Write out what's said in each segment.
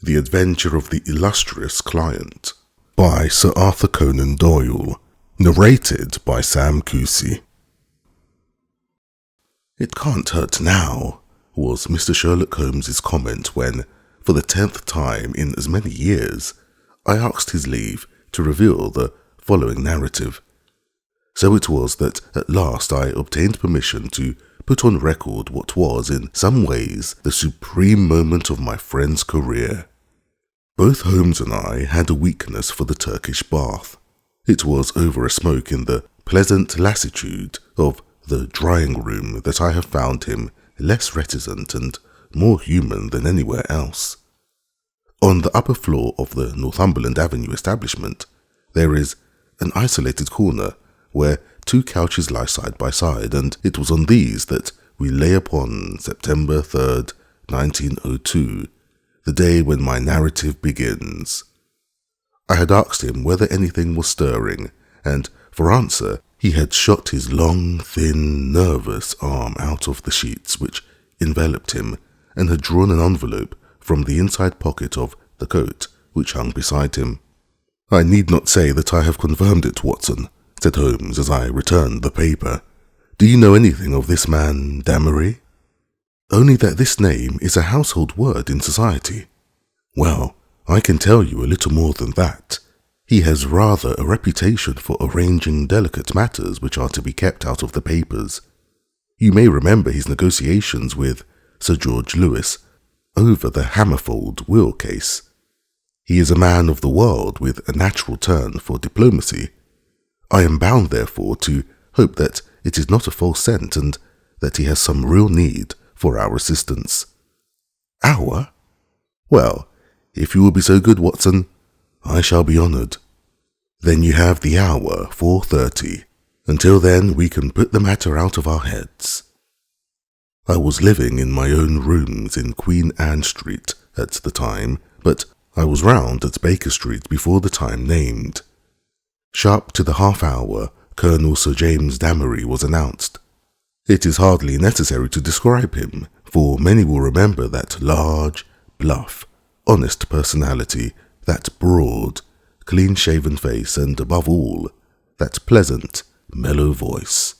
The Adventure of the Illustrious Client by Sir Arthur Conan Doyle, narrated by Sam Cousy. "It can't hurt now," was Mr. Sherlock Holmes's comment when, for the 10th time in as many years, I asked his leave to reveal the following narrative. So it was that at last I obtained permission to put on record what was, in some ways, the supreme moment of my friend's career. Both Holmes and I had a weakness for the Turkish bath. It was over a smoke in the pleasant lassitude of the drying room that I have found him less reticent and more human than anywhere else. On the upper floor of the Northumberland Avenue establishment, there is an isolated corner where two couches lie side by side, and it was on these that we lay upon September 3rd, 1902, the day when my narrative begins. I had asked him whether anything was stirring, and for answer he had shot his long, thin, nervous arm out of the sheets which enveloped him, and had drawn an envelope from the inside pocket of the coat which hung beside him. "I need not say that I have confirmed it, Watson," said Holmes as I returned the paper. "Do you know anything of this man Damery?" "Only that this name is a household word in society." "Well, I can tell you a little more than that. He has rather a reputation for arranging delicate matters which are to be kept out of the papers. You may remember his negotiations with Sir George Lewis over the Hammerfold will case. He is a man of the world with a natural turn for diplomacy. I am bound, therefore, to hope that it is not a false scent and that he has some real need for our assistance." "Our?" "Well, if you will be so good, Watson, I shall be honoured." "Then you have the hour, 4:30. Until then we can put the matter out of our heads." I was living in my own rooms in Queen Anne Street at the time, but I was round at Baker Street before the time named. Sharp to the half hour, Colonel Sir James Damery was announced. It is hardly necessary to describe him, for many will remember that large, bluff, honest personality, that broad, clean-shaven face, and above all, that pleasant, mellow voice.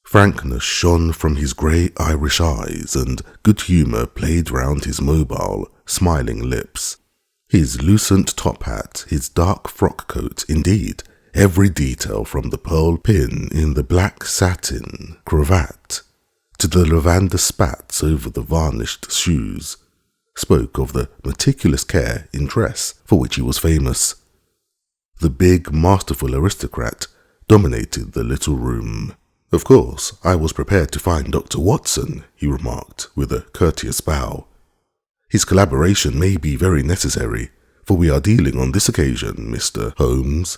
Frankness shone from his grey Irish eyes, and good humour played round his mobile, smiling lips. His lucent top hat, his dark frock coat, indeed, every detail from the pearl pin in the black satin cravat to the lavender spats over the varnished shoes, spoke of the meticulous care in dress for which he was famous. The big, masterful aristocrat dominated the little room. "Of course, I was prepared to find Dr. Watson," he remarked with a courteous bow. "His collaboration may be very necessary, for we are dealing on this occasion, Mr. Holmes,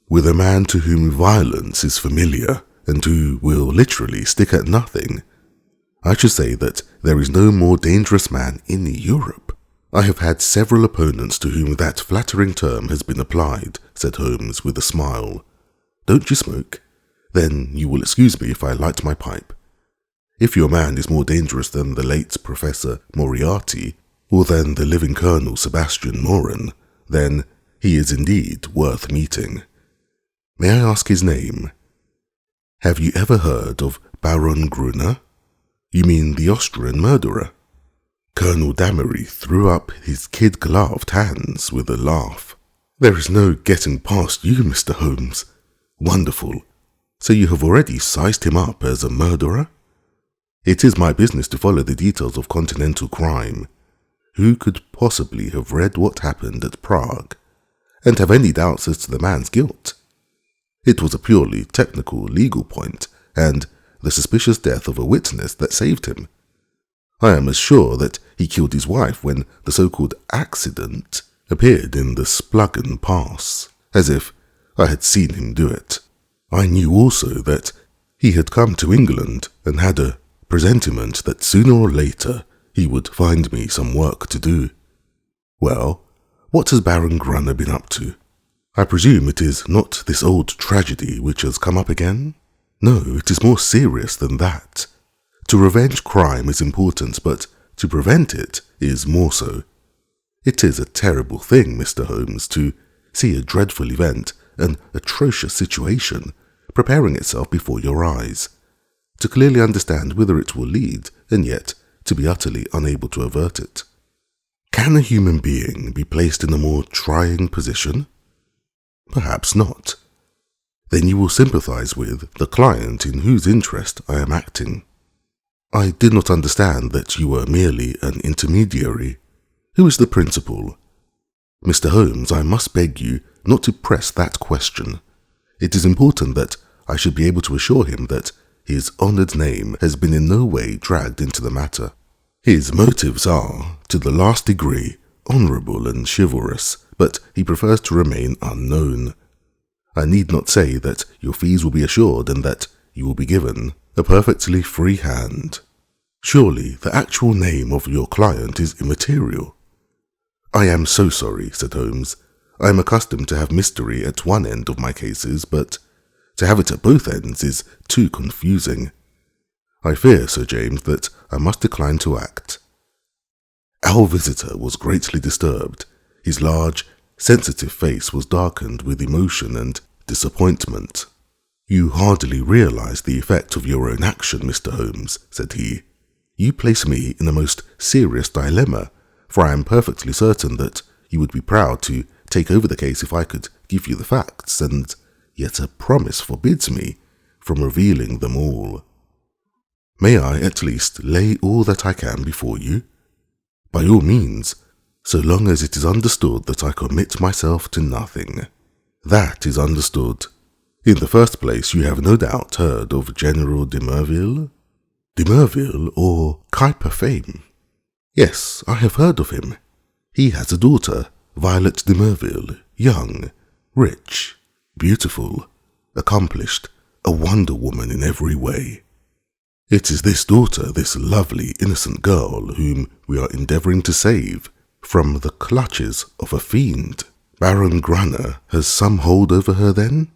with a man to whom violence is familiar, and who will literally stick at nothing. I should say that there is no more dangerous man in Europe." "I have had several opponents to whom that flattering term has been applied," said Holmes with a smile. "Don't you smoke? Then you will excuse me if I light my pipe. If your man is more dangerous than the late Professor Moriarty, or than the living Colonel Sebastian Moran, then he is indeed worth meeting. May I ask his name?" "Have you ever heard of Baron Gruner?" "You mean the Austrian murderer?" Colonel Damery threw up his kid-gloved hands with a laugh. "There is no getting past you, Mr. Holmes. Wonderful. So you have already sized him up as a murderer?" "It is my business to follow the details of continental crime. Who could possibly have read what happened at Prague, and have any doubts as to the man's guilt? It was a purely technical, legal point, and the suspicious death of a witness that saved him. I am as sure that he killed his wife when the so-called accident appeared in the Splügen Pass, as if I had seen him do it. I knew also that he had come to England and had a presentiment that sooner or later he would find me some work to do. Well, what has Baron Gruner been up to? I presume it is not this old tragedy which has come up again? No, it is more serious than that. To revenge crime is important, but to prevent it is more so. It is a terrible thing, Mr. Holmes, to see a dreadful event, an atrocious situation, preparing itself before your eyes, to clearly understand whither it will lead, and yet to be utterly unable to avert it. Can a human being be placed in a more trying position? Perhaps not. Then you will sympathize with the client in whose interest I am acting. I did not understand that you were merely an intermediary. Who is the principal? Mr. Holmes, I must beg you not to press that question. It is important that I should be able to assure him that his honoured name has been in no way dragged into the matter. His motives are, to the last degree, honourable and chivalrous, but he prefers to remain unknown. I need not say that your fees will be assured and that you will be given a perfectly free hand. Surely the actual name of your client is immaterial. I am so sorry, said Holmes. I am accustomed to have mystery at one end of my cases, but to have it at both ends is too confusing. I fear, Sir James, that I must decline to act. Our visitor was greatly disturbed. His large, sensitive face was darkened with emotion and disappointment. You hardly realize the effect of your own action, Mr. Holmes, said he. You place me in a most serious dilemma, for I am perfectly certain that you would be proud to take over the case if I could give you the facts, and yet a promise forbids me from revealing them all. May I at least lay all that I can before you? By all means, so long as it is understood that I commit myself to nothing. That is understood. In the first place, you have no doubt heard of General de Merville? De Merville, or Kuiper fame? Yes, I have heard of him. He has a daughter, Violet de Merville, young, rich, beautiful, accomplished, a wonder woman in every way. It is this daughter, this lovely, innocent girl, whom we are endeavouring to save from the clutches of a fiend. Baron Gruner has some hold over her, then?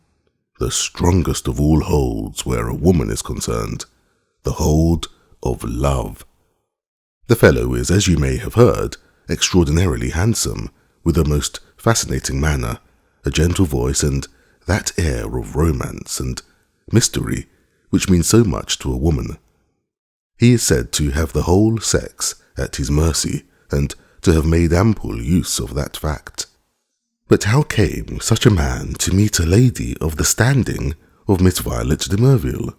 The strongest of all holds where a woman is concerned, the hold of love. The fellow is, as you may have heard, extraordinarily handsome, with a most fascinating manner, a gentle voice, and that air of romance and mystery which means so much to a woman. He is said to have the whole sex at his mercy, and to have made ample use of that fact. But how came such a man to meet a lady of the standing of Miss Violet de Merville?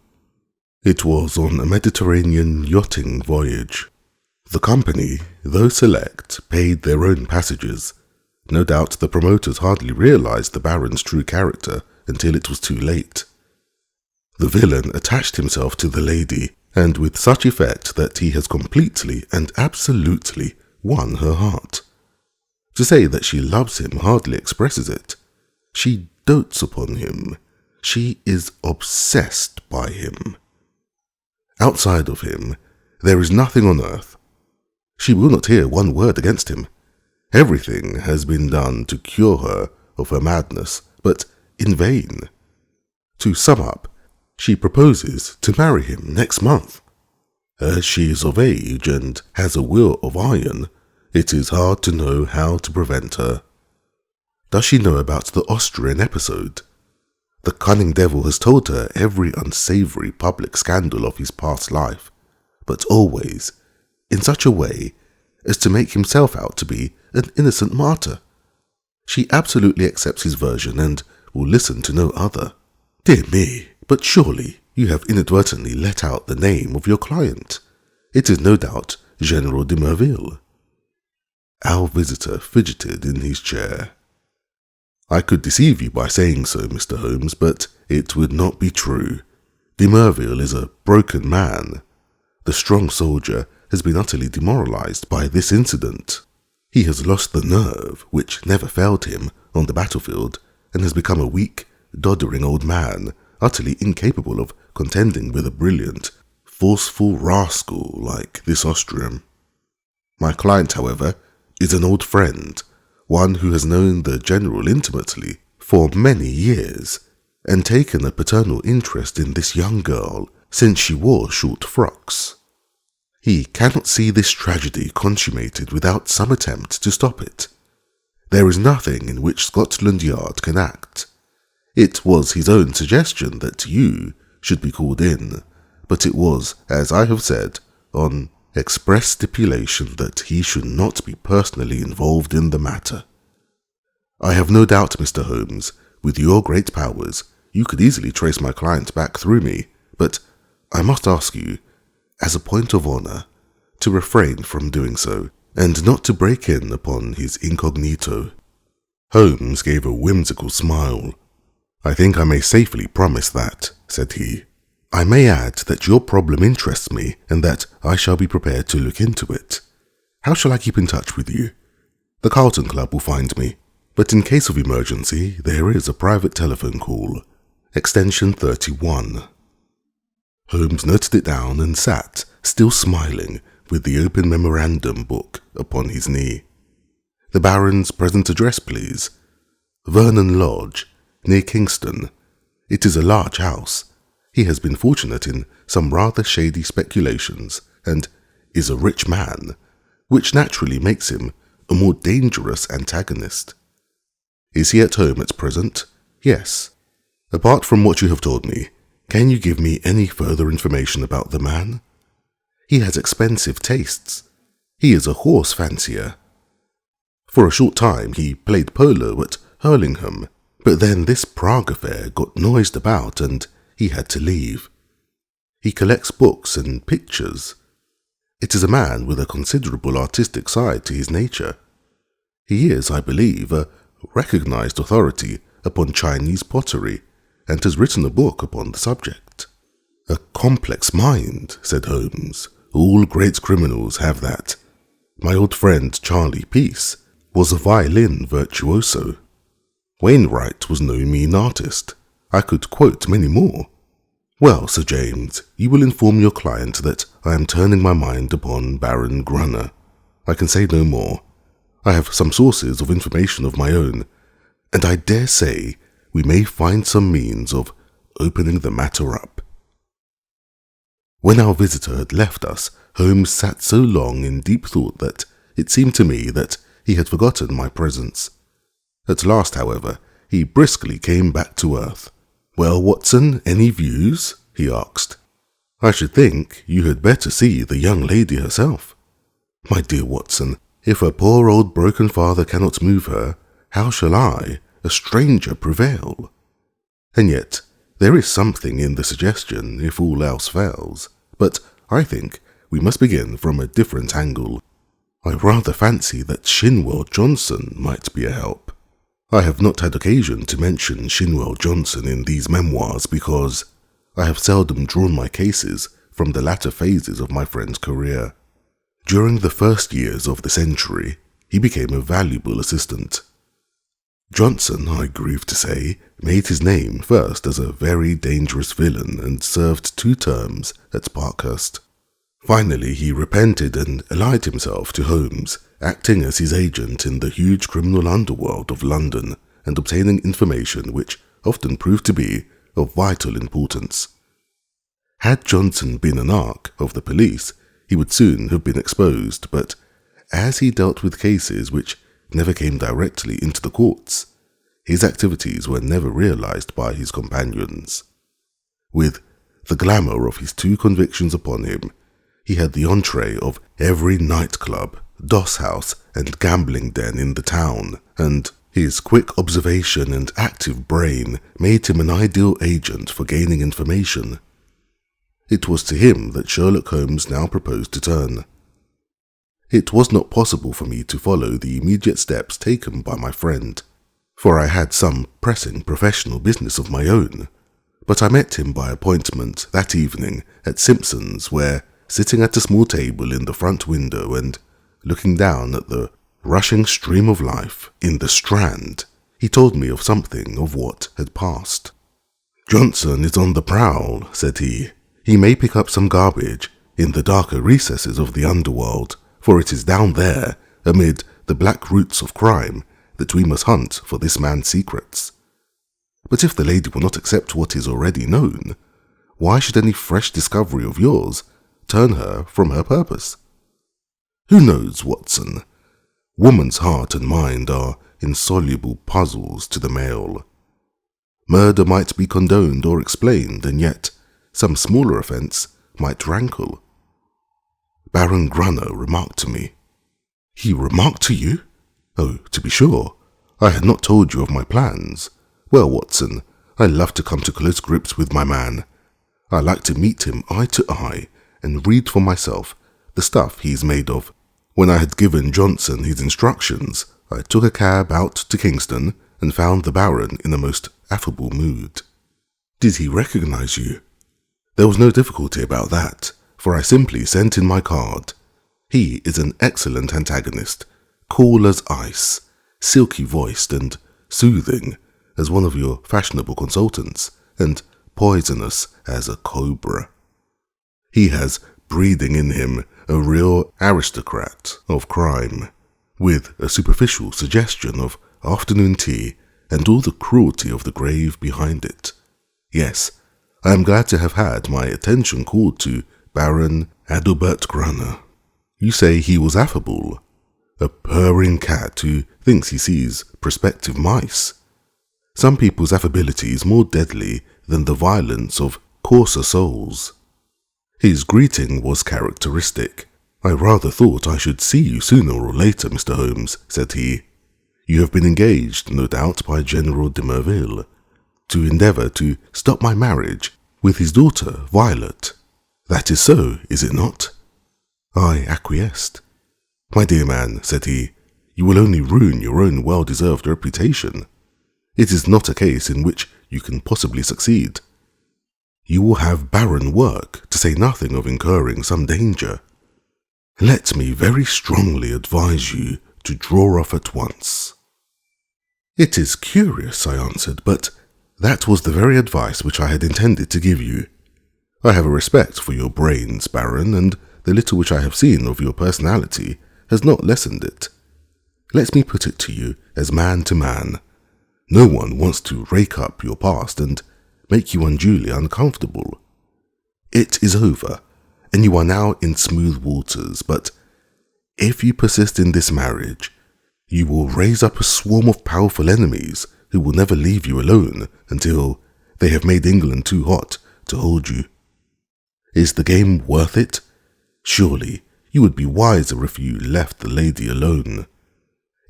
It was on a Mediterranean yachting voyage. The company, though select, paid their own passages. No doubt the promoters hardly realized the Baron's true character until it was too late. The villain attached himself to the lady, and with such effect that he has completely and absolutely won her heart. To say that she loves him hardly expresses it. She dotes upon him. She is obsessed by him. Outside of him, there is nothing on earth. She will not hear one word against him. Everything has been done to cure her of her madness, but in vain. To sum up, she proposes to marry him next month. As she is of age and has a will of iron, it is hard to know how to prevent her. Does she know about the Austrian episode? The cunning devil has told her every unsavoury public scandal of his past life, but always in such a way as to make himself out to be an innocent martyr. She absolutely accepts his version and will listen to no other. Dear me, but surely you have inadvertently let out the name of your client. It is no doubt General de Merville. Our visitor fidgeted in his chair. I could deceive you by saying so, Mr. Holmes, but it would not be true. De Merville is a broken man. The strong soldier has been utterly demoralized by this incident. He has lost the nerve which never failed him on the battlefield, and has become a weak, doddering old man, utterly incapable of contending with a brilliant, forceful rascal like this Austrian. My client, however, is an old friend, one who has known the General intimately for many years, and taken a paternal interest in this young girl since she wore short frocks. He cannot see this tragedy consummated without some attempt to stop it. There is nothing in which Scotland Yard can act. It was his own suggestion that you should be called in, but it was, as I have said, on express stipulation that he should not be personally involved in the matter. I have no doubt, Mr. Holmes, with your great powers, you could easily trace my client back through me, but I must ask you, as a point of honour, to refrain from doing so, and not to break in upon his incognito." Holmes gave a whimsical smile. "I think I may safely promise that," said he. "I may add that your problem interests me and that I shall be prepared to look into it. How shall I keep in touch with you?" "The Carlton Club will find me, but in case of emergency there is a private telephone call, extension 31. Holmes noted it down and sat, still smiling, with the open memorandum book upon his knee. "The Baron's present address, please." "Vernon Lodge, near Kingston. It is a large house. He has been fortunate in some rather shady speculations, and is a rich man, which naturally makes him a more dangerous antagonist." "Is he at home at present?" "Yes. Apart from what you have told me, can you give me any further information about the man?" "He has expensive tastes. He is a horse fancier. For a short time he played polo at Hurlingham, but then this Prague affair got noised about and he had to leave. He collects books and pictures. It is a man with a considerable artistic side to his nature. He is, I believe, a recognized authority upon Chinese pottery, and has written a book upon the subject." "A complex mind," said Holmes. "All great criminals have that. My old friend Charlie Peace was a violin virtuoso. Wainwright was no mean artist. I could quote many more. Well, Sir James, you will inform your client that I am turning my mind upon Baron Gruner. I can say no more. I have some sources of information of my own, and I dare say we may find some means of opening the matter up." When our visitor had left us, Holmes sat so long in deep thought that it seemed to me that he had forgotten my presence. At last, however, he briskly came back to earth. "Well, Watson, any views?" he asked. "I should think you had better see the young lady herself." "My dear Watson, if her poor old broken father cannot move her, how shall I, a stranger, prevail? And yet there is something in the suggestion, if all else fails. But I think we must begin from a different angle. I rather fancy that Shinwell Johnson might be a help. I have not had occasion to mention Shinwell Johnson in these memoirs because I have seldom drawn my cases from the latter phases of my friend's career. During the first years of the century, he became a valuable assistant. Johnson, I grieve to say, made his name first as a very dangerous villain and served 2 terms at Parkhurst. Finally, he repented and allied himself to Holmes, acting as his agent in the huge criminal underworld of London and obtaining information which often proved to be of vital importance. Had Johnson been an arc of the police, he would soon have been exposed, but as he dealt with cases which never came directly into the courts, his activities were never realized by his companions. With the glamour of his 2 convictions upon him, he had the entree of every nightclub, doss house, and gambling den in the town, and his quick observation and active brain made him an ideal agent for gaining information. It was to him that Sherlock Holmes now proposed to turn. It was not possible for me to follow the immediate steps taken by my friend, for I had some pressing professional business of my own, but I met him by appointment that evening at Simpson's, where, sitting at a small table in the front window and looking down at the rushing stream of life in the Strand, he told me of something of what had passed. "Johnson is on the prowl," said he. "He may pick up some garbage in the darker recesses of the underworld, for it is down there, amid the black roots of crime, that we must hunt for this man's secrets. But if the lady will not accept what is already known, why should any fresh discovery of yours turn her from her purpose. Who knows, Watson? Woman's heart and mind are insoluble puzzles to the male. Murder might be condoned or explained, and yet some smaller offence might rankle. Baron Gruner remarked to me. He remarked to you? Oh, to be sure. I had not told you of my plans. Well, Watson, I love to come to close grips with my man. I like to meet him eye to eye and read for myself the stuff he's made of. When I had given Johnson his instructions, I took a cab out to Kingston and found the Baron in a most affable mood. Did he recognize you? There was no difficulty about that, for I simply sent in my card. He is an excellent antagonist, cool as ice, silky-voiced and soothing as one of your fashionable consultants, and poisonous as a cobra. He has breeding in him a real aristocrat of crime, with a superficial suggestion of afternoon tea and all the cruelty of the grave behind it. Yes, I am glad to have had my attention called to Baron Adelbert Gruner. You say he was affable, a purring cat who thinks he sees prospective mice. Some people's affability is more deadly than the violence of coarser souls. His greeting was characteristic. I rather thought I should see you sooner or later, Mr. Holmes, said he. You have been engaged, no doubt, by General de Merville to endeavour to stop my marriage with his daughter, Violet. That is so, is it not? I acquiesced. My dear man, said he, you will only ruin your own well-deserved reputation. It is not a case in which you can possibly succeed. You will have barren work, to say nothing of incurring some danger. Let me very strongly advise you to draw off at once. It is curious, I answered, but that was the very advice which I had intended to give you. I have a respect for your brains, Baron, and the little which I have seen of your personality has not lessened it. Let me put it to you as man to man. No one wants to rake up your past and make you unduly uncomfortable. It is over, and you are now in smooth waters, but if you persist in this marriage, you will raise up a swarm of powerful enemies who will never leave you alone until they have made England too hot to hold you. Is the game worth it? Surely you would be wiser if you left the lady alone.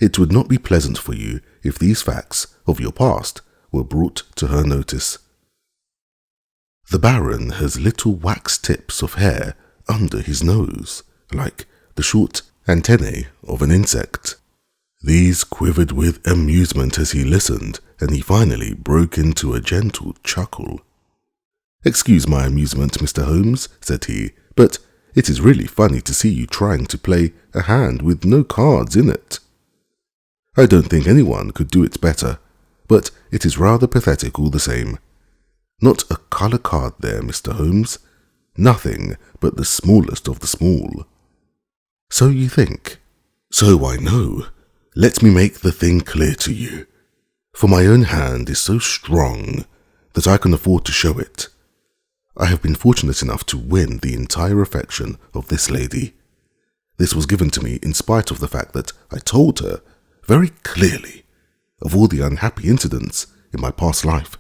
It would not be pleasant for you if these facts of your past were brought to her notice. The Baron has little wax tips of hair under his nose, like the short antennae of an insect. These quivered with amusement as he listened, and he finally broke into a gentle chuckle. Excuse my amusement, Mr. Holmes, said he, but it is really funny to see you trying to play a hand with no cards in it. I don't think anyone could do it better, but it is rather pathetic all the same. Not a colour card there, Mr. Holmes. Nothing but the smallest of the small. So you think? So I know. Let me make the thing clear to you. For my own hand is so strong that I can afford to show it. I have been fortunate enough to win the entire affection of this lady. This was given to me in spite of the fact that I told her very clearly of all the unhappy incidents in my past life.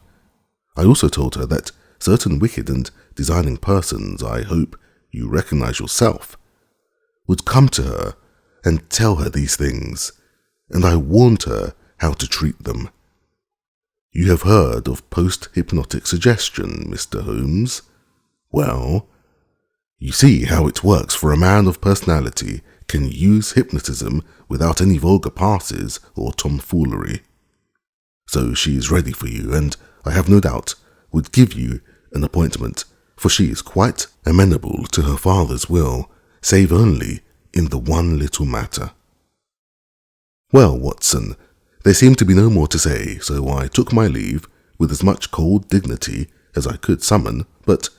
I also told her that certain wicked and designing persons, I hope you recognize yourself, would come to her and tell her these things, and I warned her how to treat them. You have heard of post-hypnotic suggestion, Mr. Holmes? Well, you see how it works for a man of personality can use hypnotism without any vulgar passes or tomfoolery. So she is ready for you, and I have no doubt would give you an appointment, for she is quite amenable to her father's will, save only in the one little matter. Well, Watson, there seemed to be no more to say, so I took my leave with as much cold dignity as I could summon, but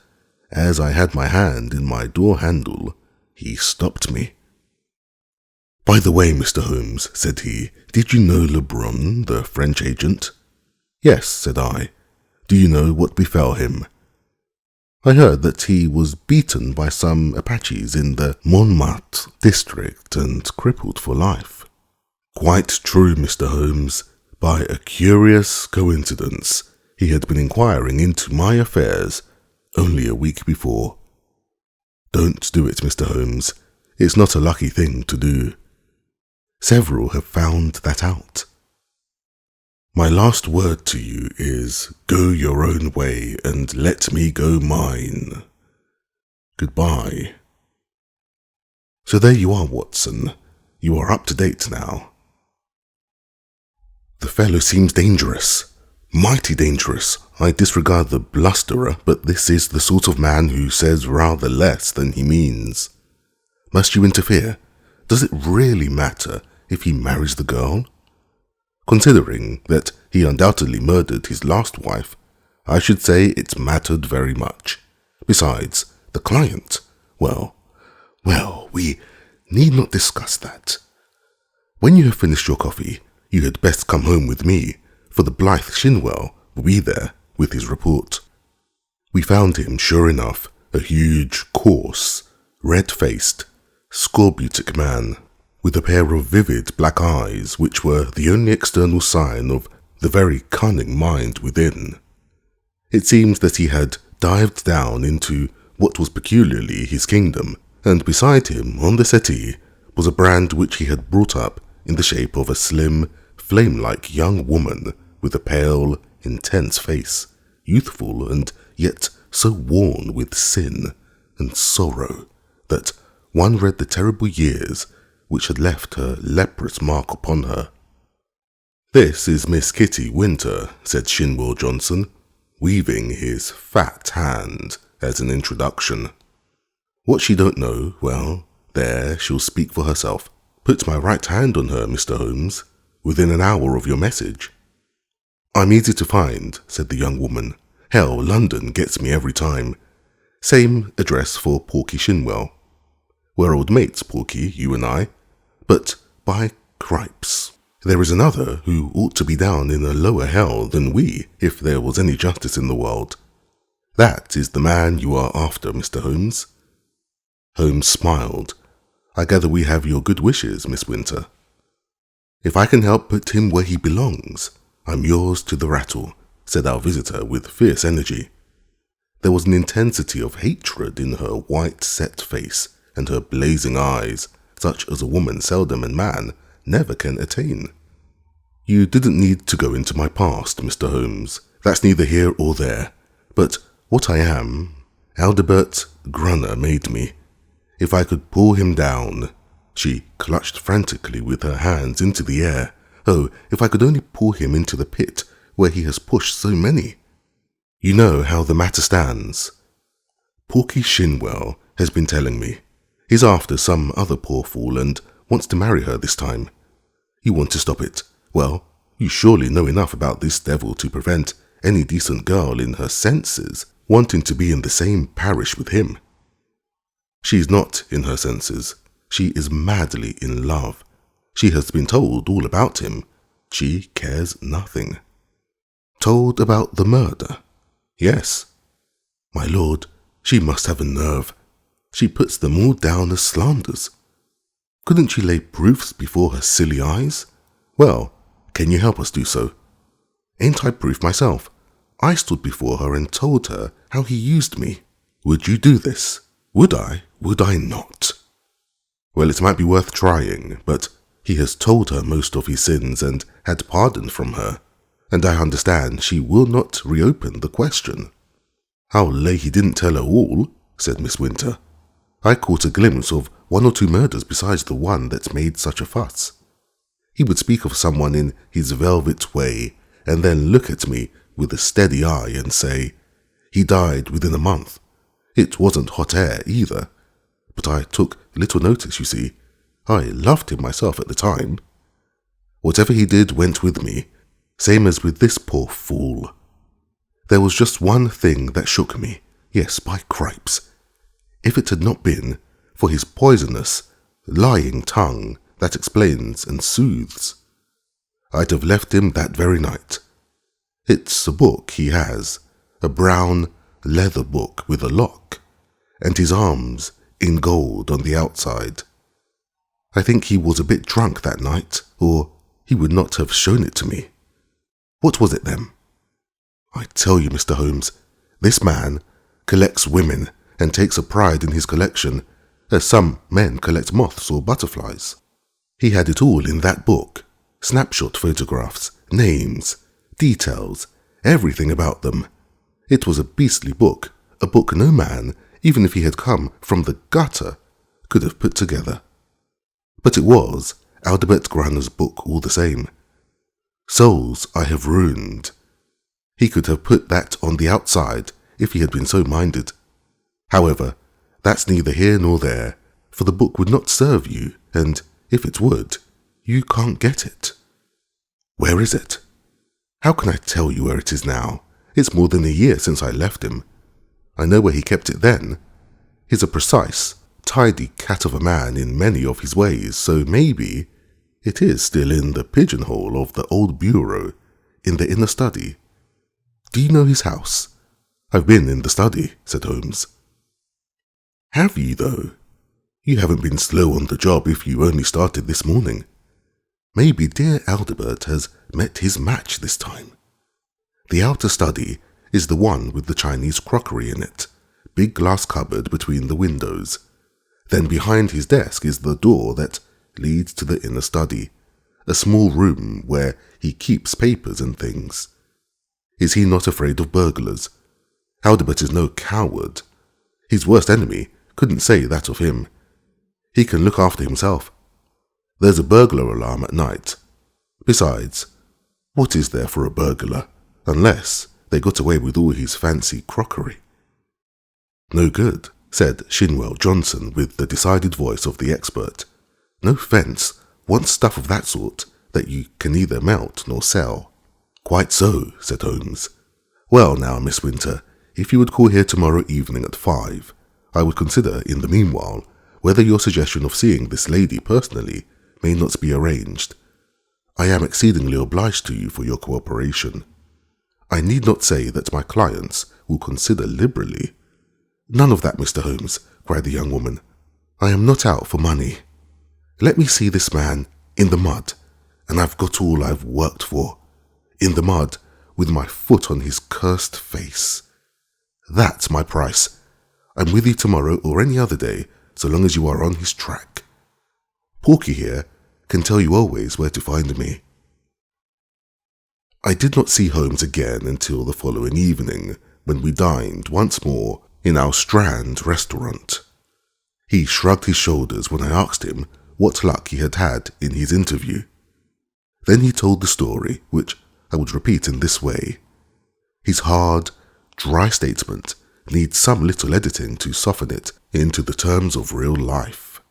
as I had my hand in my door handle, he stopped me. By the way, Mr. Holmes, said he, did you know Lebrun, the French agent? Yes, said I. Do you know what befell him? I heard that he was beaten by some Apaches in the Montmartre district and crippled for life. Quite true, Mr. Holmes. By a curious coincidence, he had been inquiring into my affairs only a week before. Don't do it, Mr. Holmes. It's not a lucky thing to do. Several have found that out. My last word to you is, go your own way and let me go mine. Goodbye. So there you are, Watson. You are up to date now. The fellow seems dangerous. Mighty dangerous. I disregard the blusterer, but this is the sort of man who says rather less than he means. Must you interfere? Does it really matter if he marries the girl? Considering that he undoubtedly murdered his last wife, I should say it mattered very much. Besides, the client, well, we need not discuss that. When you have finished your coffee, you had best come home with me, for the blithe Shinwell will be there with his report. We found him, sure enough, a huge, coarse, red-faced, scorbutic man, with a pair of vivid black eyes which were the only external sign of the very cunning mind within. It seems that he had dived down into what was peculiarly his kingdom, and beside him, on the settee, was a brand which he had brought up in the shape of a slim, flame-like young woman with a pale, intense face, youthful and yet so worn with sin and sorrow that one read the terrible years which had left her leprous mark upon her. "This is Miss Kitty Winter," said Shinwell Johnson, weaving his fat hand as an introduction. "What she don't know, well, there, she'll speak for herself. Put my right hand on her, Mr. Holmes, within an hour of your message." "I'm easy to find," said the young woman. "Hell, London gets me every time. Same address for Porky Shinwell. We're old mates, Porky, you and I. But, by cripes, there is another who ought to be down in a lower hell than we, if there was any justice in the world. That is the man you are after, Mr. Holmes." Holmes smiled. "I gather we have your good wishes, Miss Winter." "If I can help put him where he belongs, I'm yours to the rattle," said our visitor with fierce energy. There was an intensity of hatred in her white set face and her blazing eyes, such as a woman seldom and man never can attain. "You didn't need to go into my past, Mr. Holmes. That's neither here or there. But what I am, Adelbert Gruner made me. If I could pull him down—" She clutched frantically with her hands into the air. "Oh, if I could only pull him into the pit where he has pushed so many. You know how the matter stands. Porky Shinwell has been telling me. He's after some other poor fool and wants to marry her this time. You want to stop it. Well, you surely know enough about this devil to prevent any decent girl in her senses wanting to be in the same parish with him. She's not in her senses. She is madly in love. She has been told all about him. She cares nothing." "Told about the murder?" "Yes." "My lord, she must have a nerve. She puts them all down as slanders. Couldn't she lay proofs before her silly eyes? Well, can you help us do so? Ain't I proof myself? I stood before her and told her how he used me. Would you do this? Would I? Would I not?" "Well, it might be worth trying, but he has told her most of his sins and had pardon from her, and I understand she will not reopen the question." "I'll lay he didn't tell her all," said Miss Winter. "I caught a glimpse of 1 or 2 murders besides the one that made such a fuss. He would speak of someone in his velvet way, and then look at me with a steady eye and say, 'He died within a month.' It wasn't hot air either. But I took little notice, you see. I loved him myself at the time. Whatever he did went with me, same as with this poor fool. There was just one thing that shook me. Yes, by cripes. If it had not been for his poisonous, lying tongue that explains and soothes, I'd have left him that very night. It's a book he has, a brown, leather book with a lock, and his arms in gold on the outside. I think he was a bit drunk that night, or he would not have shown it to me. What was it then? I tell you, Mr. Holmes, this man collects women and takes a pride in his collection, as some men collect moths or butterflies. He had it all in that book, snapshot photographs, names, details, everything about them. It was a beastly book, a book no man, even if he had come from the gutter, could have put together. But it was Adelbert Gruner's book all the same. Souls I have ruined. He could have put that on the outside if he had been so minded. However, that's neither here nor there, for the book would not serve you, and if it would, you can't get it. Where is it? How can I tell you where it is now? It's more than a year since I left him. I know where he kept it then. He's a precise, tidy cat of a man in many of his ways, so maybe it is still in the pigeonhole of the old bureau in the inner study. Do you know his house? I've been in the study, said Holmes. Have you, though? You haven't been slow on the job if you only started this morning. Maybe dear Adelbert has met his match this time. The outer study is the one with the Chinese crockery in it, big glass cupboard between the windows. Then behind his desk is the door that leads to the inner study, a small room where he keeps papers and things. Is he not afraid of burglars? Adelbert is no coward. His worst enemy couldn't say that of him. He can look after himself. There's a burglar alarm at night. Besides, what is there for a burglar, unless they got away with all his fancy crockery? No good, said Shinwell Johnson with the decided voice of the expert. No fence wants stuff of that sort that you can neither melt nor sell. Quite so, said Holmes. Well now, Miss Winter, if you would call here tomorrow evening at 5, I would consider, in the meanwhile, whether your suggestion of seeing this lady personally may not be arranged. I am exceedingly obliged to you for your cooperation. I need not say that my clients will consider liberally. None of that, Mr. Holmes, cried the young woman. I am not out for money. Let me see this man in the mud, and I've got all I've worked for. In the mud, with my foot on his cursed face. That's my price. I'm with you tomorrow or any other day, so long as you are on his track. Porky here can tell you always where to find me. I did not see Holmes again until the following evening, when we dined once more in our Strand restaurant. He shrugged his shoulders when I asked him what luck he had had in his interview. Then he told the story, which I would repeat in this way. His hard, dry statement needs some little editing to soften it into the terms of real life.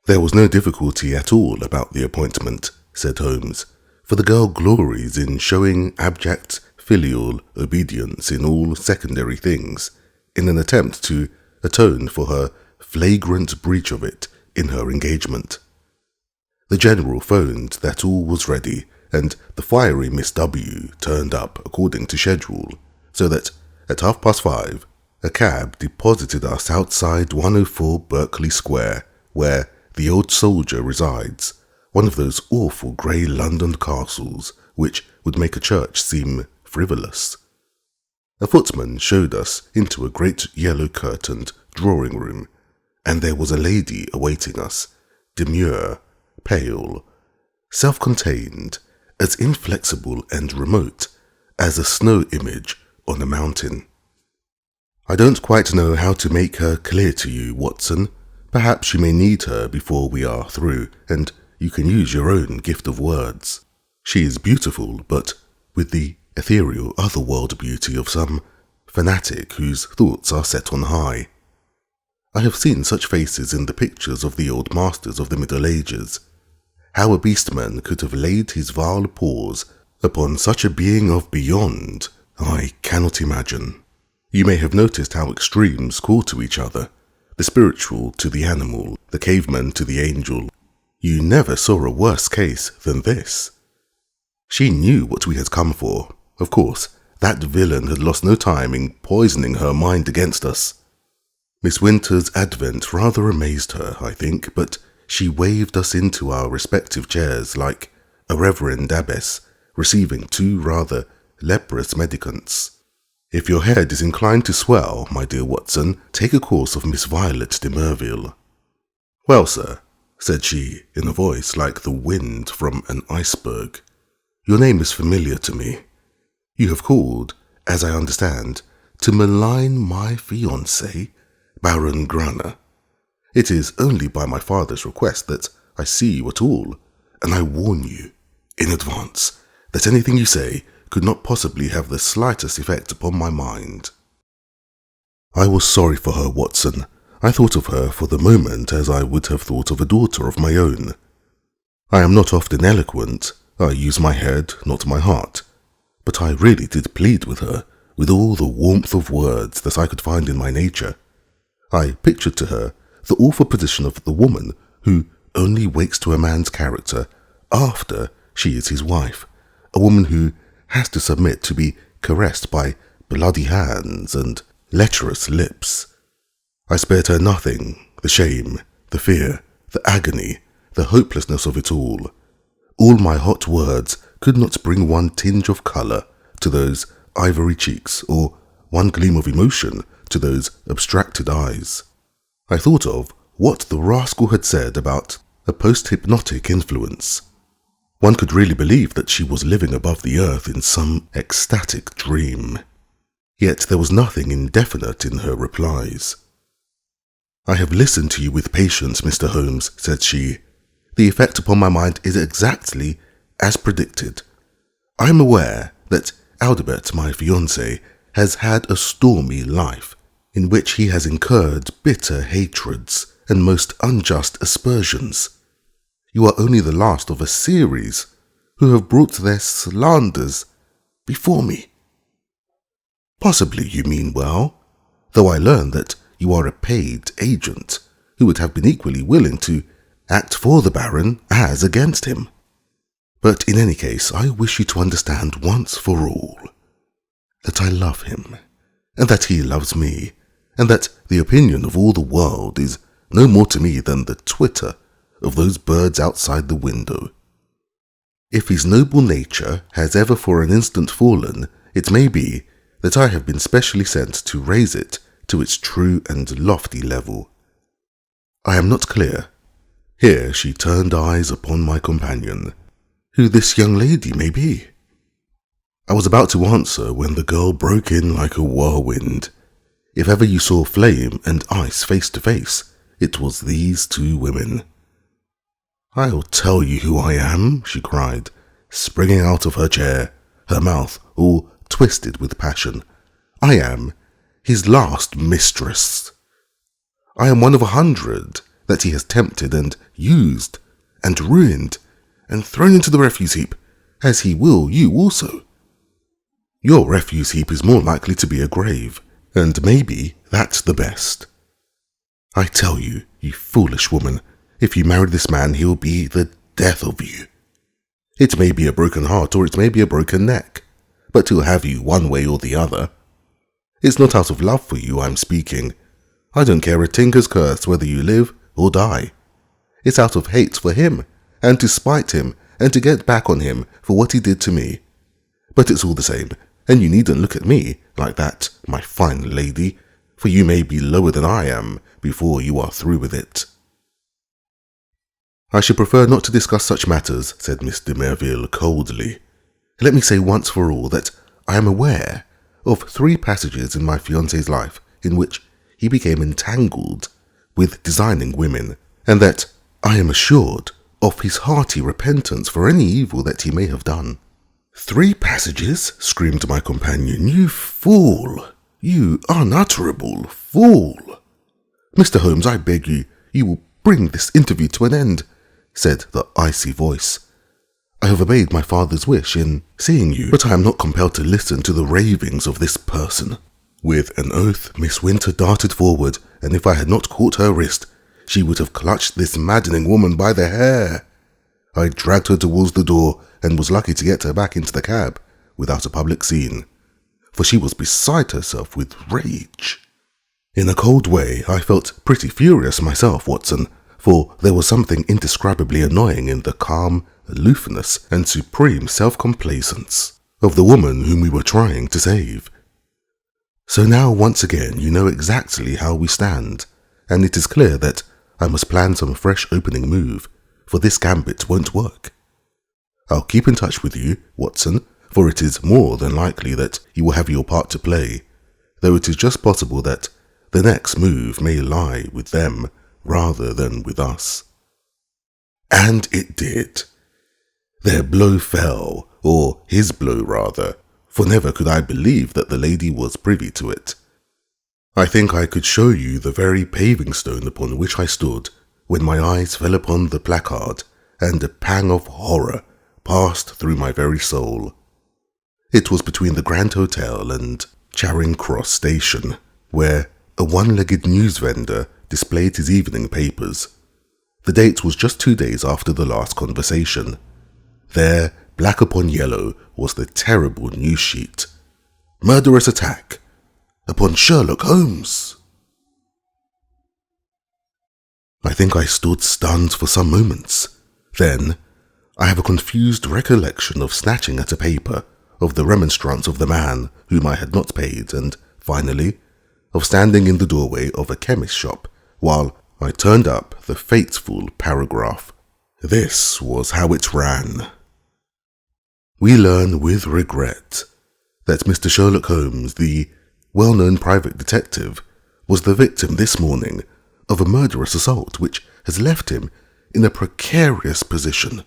There was no difficulty at all about the appointment, said Holmes, for the girl glories in showing abject filial obedience in all secondary things, in an attempt to atone for her flagrant breach of it in her engagement. The General phoned that all was ready, and the fiery Miss W. turned up according to schedule, so that at 5:30 a cab deposited us outside 104 Berkeley Square, where the old soldier resides, one of those awful grey London castles which would make a church seem frivolous. A footman showed us into a great yellow-curtained drawing-room, and there was a lady awaiting us, demure, pale, self-contained, as inflexible and remote as a snow image on a mountain. I don't quite know how to make her clear to you, Watson. Perhaps you may need her before we are through, and you can use your own gift of words. She is beautiful, but with the ethereal otherworld beauty of some fanatic whose thoughts are set on high. I have seen such faces in the pictures of the old masters of the Middle Ages. How a beastman could have laid his vile paws upon such a being of beyond, I cannot imagine. You may have noticed how extremes call to each other, the spiritual to the animal, the caveman to the angel. You never saw a worse case than this. She knew what we had come for. Of course, that villain had lost no time in poisoning her mind against us. Miss Winter's advent rather amazed her, I think, but she waved us into our respective chairs like a reverend abbess receiving two rather leprous mendicants. If your head is inclined to swell, my dear Watson, take a course of Miss Violet de Merville. Well, sir, said she, in a voice like the wind from an iceberg, your name is familiar to me. You have called, as I understand, to malign my fiancé, Baron Gruner. It is only by my father's request that I see you at all, and I warn you, in advance, that anything you say could not possibly have the slightest effect upon my mind. I was sorry for her, Watson. I thought of her for the moment as I would have thought of a daughter of my own. I am not often eloquent. I use my head, not my heart. But I really did plead with her, with all the warmth of words that I could find in my nature. I pictured to her the awful position of the woman who only wakes to a man's character after she is his wife, a woman who has to submit to be caressed by bloody hands and lecherous lips. I spared her nothing, the shame, the fear, the agony, the hopelessness of it all. All my hot words could not bring one tinge of colour to those ivory cheeks or one gleam of emotion to those abstracted eyes. I thought of what the rascal had said about a post-hypnotic influence. One could really believe that she was living above the earth in some ecstatic dream. Yet there was nothing indefinite in her replies. I have listened to you with patience, Mr. Holmes, said she. The effect upon my mind is exactly as predicted. I am aware that Adelbert, my fiancé, has had a stormy life, in which he has incurred bitter hatreds and most unjust aspersions. You are only the last of a series who have brought their slanders before me. Possibly you mean well, though I learn that you are a paid agent who would have been equally willing to act for the Baron as against him. But in any case, I wish you to understand once for all that I love him, and that he loves me, and that the opinion of all the world is no more to me than the twitter of those birds outside the window. If his noble nature has ever for an instant fallen, it may be that I have been specially sent to raise it to its true and lofty level. I am not clear. Here she turned eyes upon my companion, who this young lady may be. I was about to answer when the girl broke in like a whirlwind. If ever you saw flame and ice face to face, it was these two women. I'll tell you who I am, she cried, springing out of her chair, her mouth all twisted with passion. I am his last mistress. I am one of 100 that he has tempted and used and ruined and thrown into the refuse heap, as he will you also. Your refuse heap is more likely to be a grave, and maybe that's the best. I tell you, you foolish woman, if you marry this man, he'll be the death of you. It may be a broken heart or it may be a broken neck, but he'll have you one way or the other. It's not out of love for you I'm speaking. I don't care a tinker's curse whether you live or die. It's out of hate for him, and to spite him, and to get back on him for what he did to me. But it's all the same, and you needn't look at me like that, my fine lady, for you may be lower than I am before you are through with it. I should prefer not to discuss such matters, said Miss de Merville coldly. Let me say once for all that I am aware of 3 passages in my fiancé's life in which he became entangled with designing women, and that I am assured of his hearty repentance for any evil that he may have done. 3 passages? Screamed my companion. You fool! You unutterable fool! Mr. Holmes, I beg you, you will bring this interview to an end, said the icy voice. I have obeyed my father's wish in seeing you, but I am not compelled to listen to the ravings of this person. With an oath, Miss Winter darted forward, and if I had not caught her wrist, she would have clutched this maddening woman by the hair. I dragged her towards the door, and was lucky to get her back into the cab without a public scene. for she was beside herself with rage. In a cold way, I felt pretty furious myself, Watson, for there was something indescribably annoying in the calm aloofness and supreme self-complacence of the woman whom we were trying to save. So now once again you know exactly how we stand, and it is clear that I must plan some fresh opening move, for this gambit won't work. I'll keep in touch with you, Watson, for it is more than likely that you will have your part to play, though it is just possible that the next move may lie with them rather than with us. And it did. Their blow fell, or his blow rather, for never could I believe that the lady was privy to it. I think I could show you the very paving stone upon which I stood when my eyes fell upon the placard, and a pang of horror passed through my very soul. It was between the Grand Hotel and Charing Cross Station, where a one-legged news vendor displayed his evening papers. The date was just 2 days after the last conversation. There, black upon yellow, was the terrible news sheet. Murderous attack upon Sherlock Holmes. I think I stood stunned for some moments. Then, I have a confused recollection of snatching at a paper, of the remonstrance of the man whom I had not paid, and, finally, of standing in the doorway of a chemist's shop while I turned up the fateful paragraph. This was how it ran. We learn with regret that Mr. Sherlock Holmes, the well-known private detective, was the victim this morning of a murderous assault which has left him in a precarious position.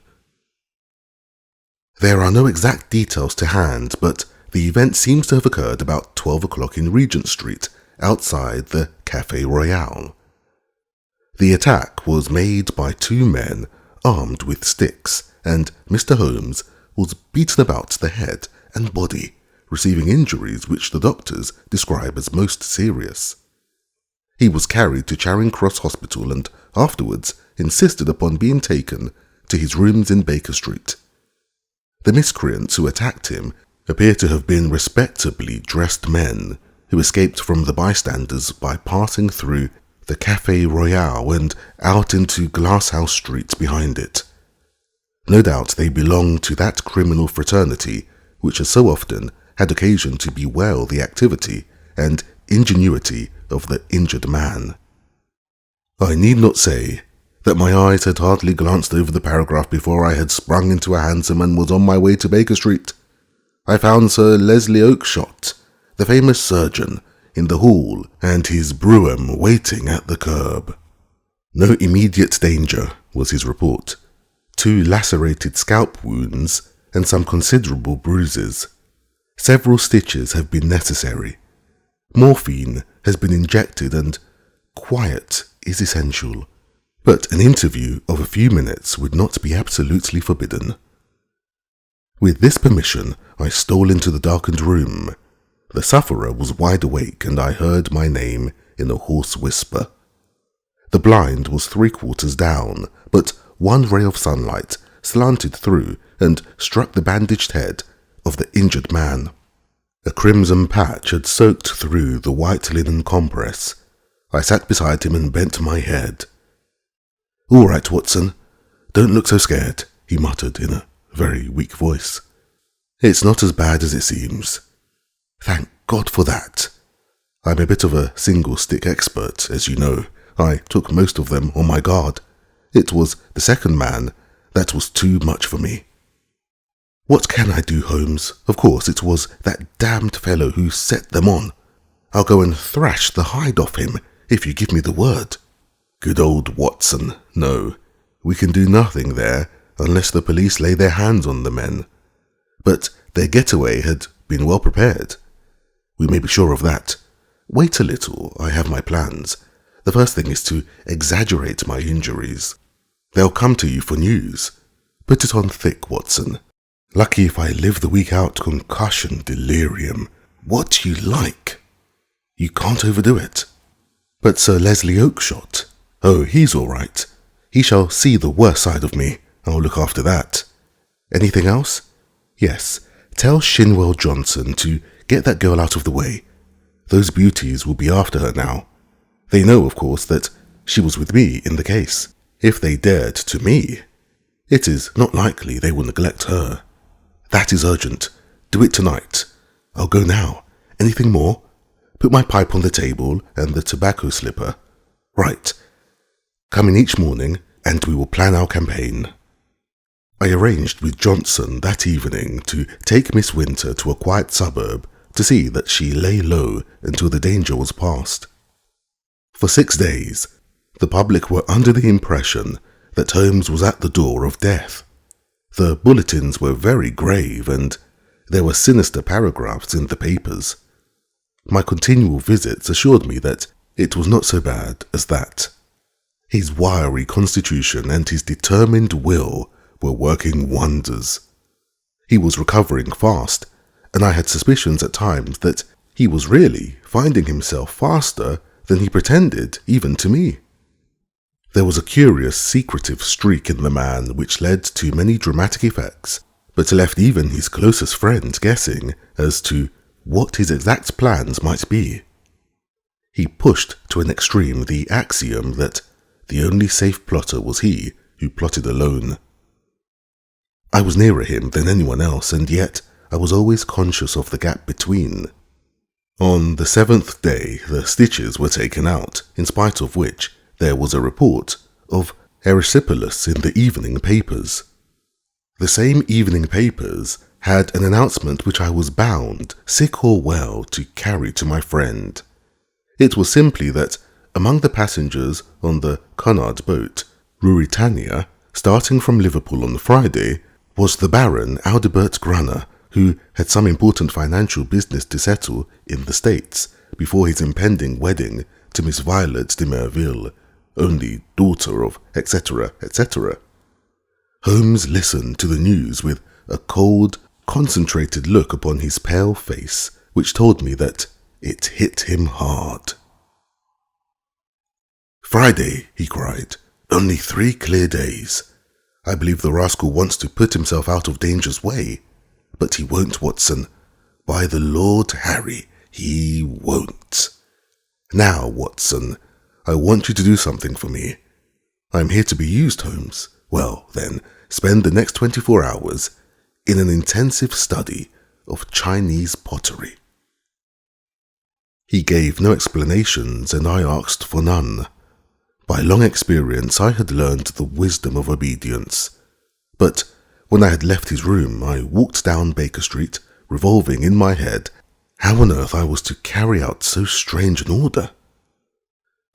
There are no exact details to hand, but the event seems to have occurred about 12 o'clock in Regent Street, outside the Café Royal. The attack was made by 2 men armed with sticks, and Mr. Holmes was beaten about the head and body, receiving injuries which the doctors describe as most serious. He was carried to Charing Cross Hospital and afterwards insisted upon being taken to his rooms in Baker Street. The miscreants who attacked him appear to have been respectably dressed men who escaped from the bystanders by passing through the Café Royal and out into Glasshouse Street behind it. No doubt they belonged to that criminal fraternity which has so often had occasion to bewail the activity and ingenuity of the injured man. I need not say that my eyes had hardly glanced over the paragraph before I had sprung into a hansom and was on my way to Baker Street. I found Sir Leslie Oakshott, the famous surgeon, in the hall and his brougham waiting at the curb. No immediate danger, was his report. 2 lacerated scalp wounds and some considerable bruises. Several stitches have been necessary. Morphine has been injected and quiet is essential, but an interview of a few minutes would not be absolutely forbidden. With this permission, I stole into the darkened room. The sufferer was wide awake and I heard my name in a hoarse whisper. The blind was 3/4 down, but one ray of sunlight slanted through and struck the bandaged head of the injured man. A crimson patch had soaked through the white linen compress. I sat beside him and bent my head. "All right, Watson. Don't look so scared," he muttered in a very weak voice. "It's not as bad as it seems." Thank God for that. I'm a bit of a single-stick expert, as you know. I took most of them on my guard. It was the second man that was too much for me. "What can I do, Holmes? Of course, it was that damned fellow who set them on. I'll go and thrash the hide off him if you give me the word." "Good old Watson, no. We can do nothing there unless the police lay their hands on the men. But their getaway had been well prepared. We may be sure of that. Wait a little, I have my plans. The first thing is to exaggerate my injuries. They'll come to you for news. Put it on thick, Watson. Lucky if I live the week out, concussion, delirium, what you like. You can't overdo it." "But Sir Leslie Oakshott? Oh, he's all right. He shall see the worst side of me. I'll look after that. Anything else?" "Yes, Tell Shinwell Johnson to get that girl out of the way. Those beauties will be after her now. They know, of course, that she was with me in the case. If they dared to me, it is not likely they will neglect her. That is urgent. Do it tonight. I'll go now. Anything more? Put my pipe on the table and the tobacco slipper. Right. Come in each morning and we will plan our campaign. I arranged with Johnson that evening to take Miss Winter to a quiet suburb to see that she lay low until the danger was past. For 6 days, the public were under the impression that Holmes was at the door of death. The bulletins were very grave and there were sinister paragraphs in the papers. My continual visits assured me that it was not so bad as that. His wiry constitution and his determined will were working wonders. He was recovering fast, and I had suspicions at times that he was really finding himself faster than he pretended even to me. There was a curious, secretive streak in the man which led to many dramatic effects, but left even his closest friends guessing as to what his exact plans might be. He pushed to an extreme the axiom that the only safe plotter was he who plotted alone. I was nearer him than anyone else, and yet I was always conscious of the gap between. On the 7th day, the stitches were taken out, in spite of which there was a report of erysipelas in the evening papers. The same evening papers had an announcement which I was bound, sick or well, to carry to my friend. It was simply that among the passengers on the Cunard boat, Ruritania, starting from Liverpool on Friday, was the Baron Adelbert Gruner, who had some important financial business to settle in the States before his impending wedding to Miss Violet de Merville, only daughter of etc., etc. Holmes listened to the news with a cold, concentrated look upon his pale face, which told me that it hit him hard. "Friday," he cried. "Only 3 clear days. I believe the rascal wants to put himself out of danger's way. But he won't, Watson. By the Lord Harry, he won't. Now, Watson, I want you to do something for me. I'm here to be used, Holmes. Well, then, spend the next 24 hours in an intensive study of Chinese pottery." He gave no explanations, and I asked for none. By long experience, I had learned the wisdom of obedience. But when I had left his room, I walked down Baker Street, revolving in my head how on earth I was to carry out so strange an order.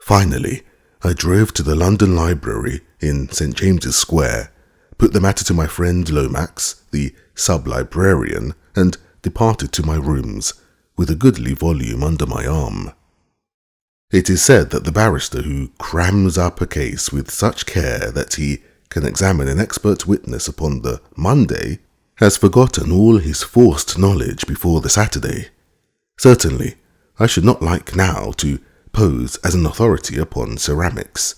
Finally, I drove to the London Library in St. James's Square, put the matter to my friend Lomax, the sub-librarian, and departed to my rooms, with a goodly volume under my arm. It is said that the barrister who crams up a case with such care that he can examine an expert witness upon the Monday has forgotten all his forced knowledge before the Saturday. Certainly, I should not like now to pose as an authority upon ceramics,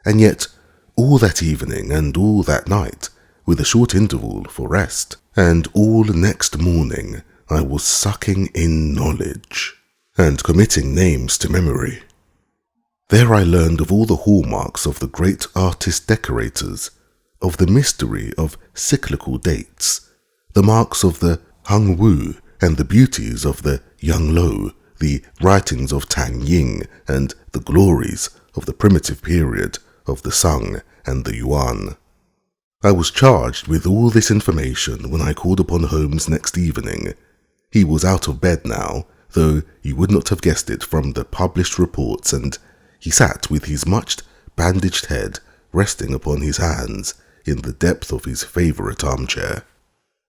and yet all that evening and all that night, with a short interval for rest, and all next morning, I was sucking in knowledge and committing names to memory. There I learned of all the hallmarks of the great artist-decorators, of the mystery of cyclical dates, the marks of the Hung Wu and the beauties of the Yung Lo, the writings of Tang Ying, and the glories of the primitive period of the Sung and the Yuan. I was charged with all this information when I called upon Holmes next evening. He was out of bed now, though you would not have guessed it from the published reports, and he sat with his much bandaged head resting upon his hands in the depth of his favourite armchair.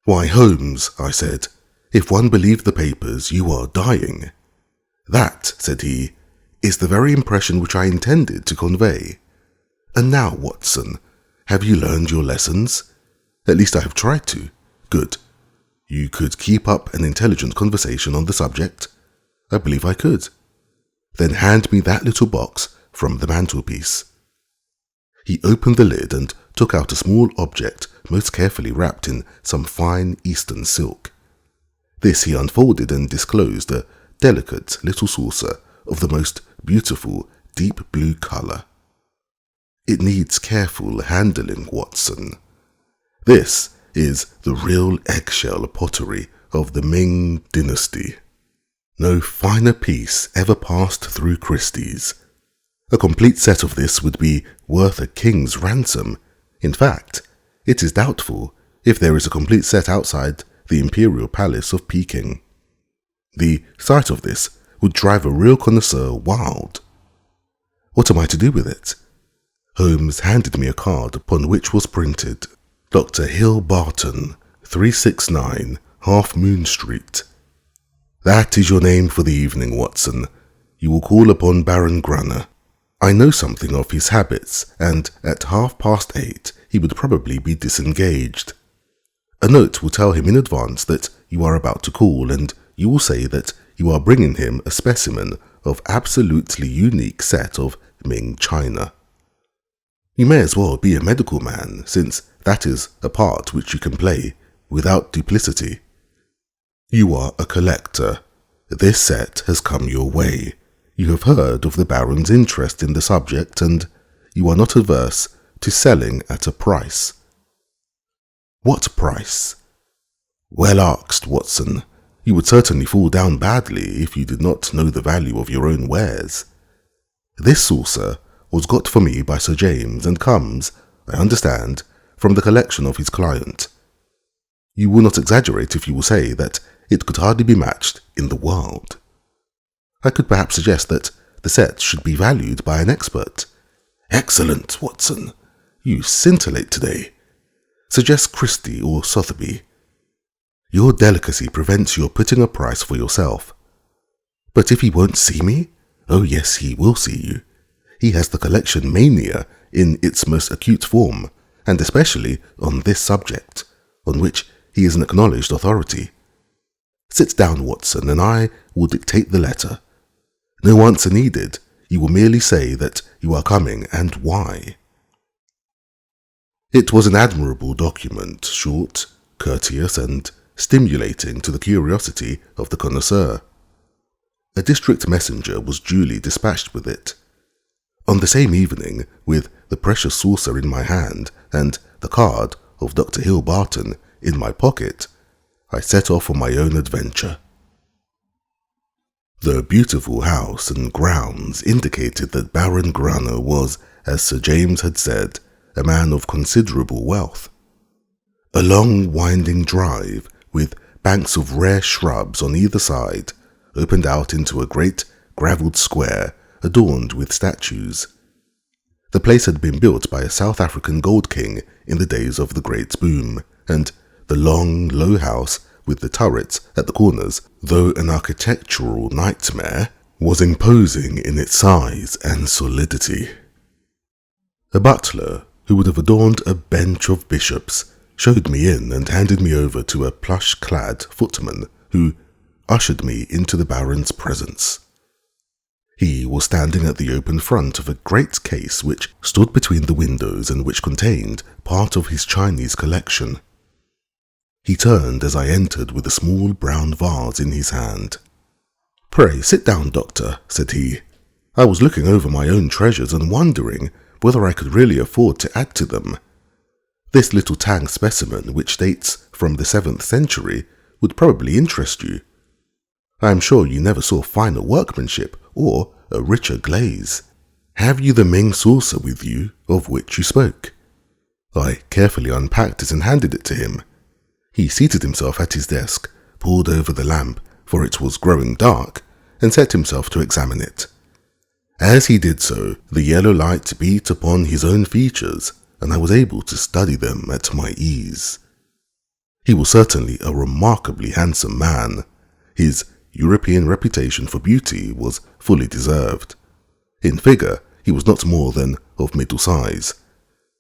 "Why, Holmes," I said, "if one believed the papers, you are dying." "That," said he, "is the very impression which I intended to convey. And now, Watson, have you learned your lessons? At least I have tried to. Good. You could keep up an intelligent conversation on the subject? I believe I could. Then hand me that little box from the mantelpiece." He opened the lid and took out a small object most carefully wrapped in some fine Eastern silk. This he unfolded and disclosed a delicate little saucer of the most beautiful deep blue colour. "It needs careful handling, Watson. This is the real eggshell pottery of the Ming dynasty. No finer piece ever passed through Christie's. A complete set of this would be worth a king's ransom. In fact, it is doubtful if there is a complete set outside the imperial palace of Peking. The sight of this would drive a real connoisseur wild. What am I to do with it?" Holmes handed me a card upon which was printed, "Dr. Hill Barton, 369 Half Moon Street. That is your name for the evening, Watson. You will call upon Baron Gruner. I know something of his habits, and at 8:30 he would probably be disengaged. A note will tell him in advance that you are about to call, and you will say that you are bringing him a specimen of absolutely unique set of Ming china. You may as well be a medical man, since that is a part which you can play without duplicity. You are a collector. This set has come your way. You have heard of the Baron's interest in the subject, and you are not averse to selling at a price." "What price?" "Well asked, Watson. You would certainly fall down badly if you did not know the value of your own wares. This saucer was got for me by Sir James and comes, I understand, from the collection of his client. You will not exaggerate if you will say that it could hardly be matched in the world. I could perhaps suggest that the set should be valued by an expert." "Excellent, Watson. You scintillate today. Suggest Christie or Sotheby. Your delicacy prevents your putting a price for yourself." "But if he won't see me?" "Oh yes, he will see you. He has the collection mania in its most acute form, and especially on this subject, on which he is an acknowledged authority. Sit down, Watson, and I will dictate the letter. No answer needed. You will merely say that you are coming and why." It was an admirable document, short, courteous, and stimulating to the curiosity of the connoisseur. A district messenger was duly dispatched with it. On the same evening, with the precious saucer in my hand and the card of Dr. Hill Barton in my pocket, I set off on my own adventure. The beautiful house and grounds indicated that Baron Gruner was, as Sir James had said, a man of considerable wealth. A long winding drive, with banks of rare shrubs on either side, opened out into a great gravelled square adorned with statues. The place had been built by a South African gold king in the days of the Great Boom, and the long, low house with the turrets at the corners, though an architectural nightmare, was imposing in its size and solidity. A butler, who would have adorned a bench of bishops, showed me in and handed me over to a plush-clad footman who ushered me into the Baron's presence. He was standing at the open front of a great case which stood between the windows and which contained part of his Chinese collection. He turned as I entered with a small brown vase in his hand. "Pray sit down, Doctor," said he. "I was looking over my own treasures and wondering whether I could really afford to add to them. This little Tang specimen, which dates from the 7th century, would probably interest you. I am sure you never saw finer workmanship or a richer glaze. Have you the Ming saucer with you of which you spoke?" I carefully unpacked it and handed it to him. He seated himself at his desk, pulled over the lamp, for it was growing dark, and set himself to examine it. As he did so, the yellow light beat upon his own features, and I was able to study them at my ease. He was certainly a remarkably handsome man. His European reputation for beauty was fully deserved. In figure, he was not more than of middle size,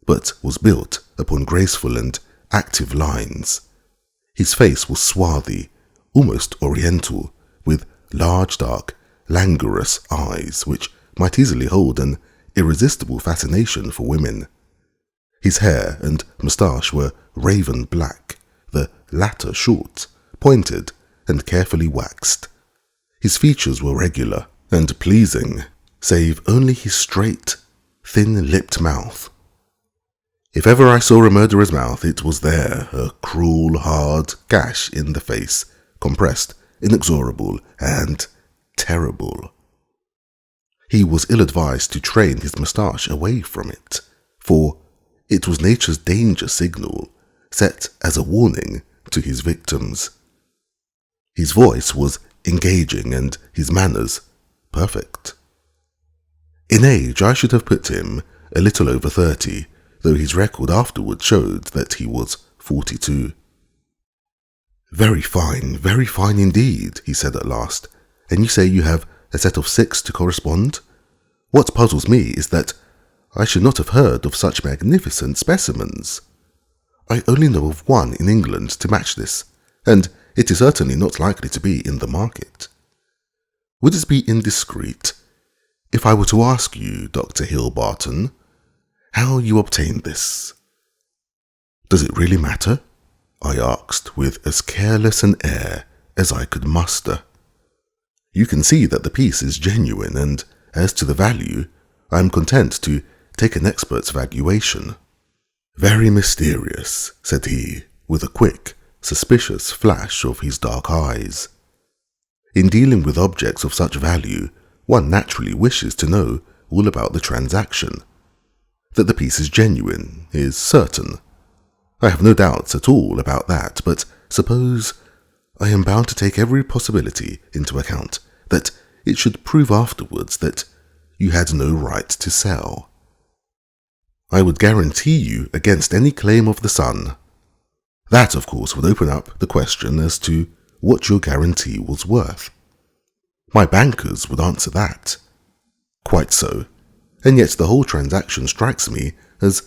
but was built upon graceful and active lines. His face was swarthy, almost oriental, with large, dark, languorous eyes which might easily hold an irresistible fascination for women. His hair and moustache were raven black, the latter short, pointed, and carefully waxed. His features were regular and pleasing, save only his straight, thin-lipped mouth. If ever I saw a murderer's mouth, it was there, a cruel, hard gash in the face, compressed, inexorable, and terrible. He was ill-advised to train his moustache away from it, for it was nature's danger signal, set as a warning to his victims. His voice was engaging and his manners perfect. In age, I should have put him a little over 30, though his record afterward showed that he was 42. Very fine indeed," he said at last. "And you say you have a set of 6 to correspond? What puzzles me is that I should not have heard of such magnificent specimens. I only know of one in England to match this, and it is certainly not likely to be in the market. Would it be indiscreet if I were to ask you, Dr. Hill-Barton, how you obtained this?" "Does it really matter?" I asked with as careless an air as I could muster. "You can see that the piece is genuine, and as to the value, I am content to take an expert's valuation." "Very mysterious," said he, with a quick, suspicious flash of his dark eyes. "In dealing with objects of such value, one naturally wishes to know all about the transaction. That the piece is genuine is certain. I have no doubts at all about that, but suppose I am bound to take every possibility into account that it should prove afterwards that you had no right to sell. I would guarantee you against any claim of the son. That, of course, would open up the question as to what your guarantee was worth. My bankers would answer that. Quite so, and yet the whole transaction strikes me as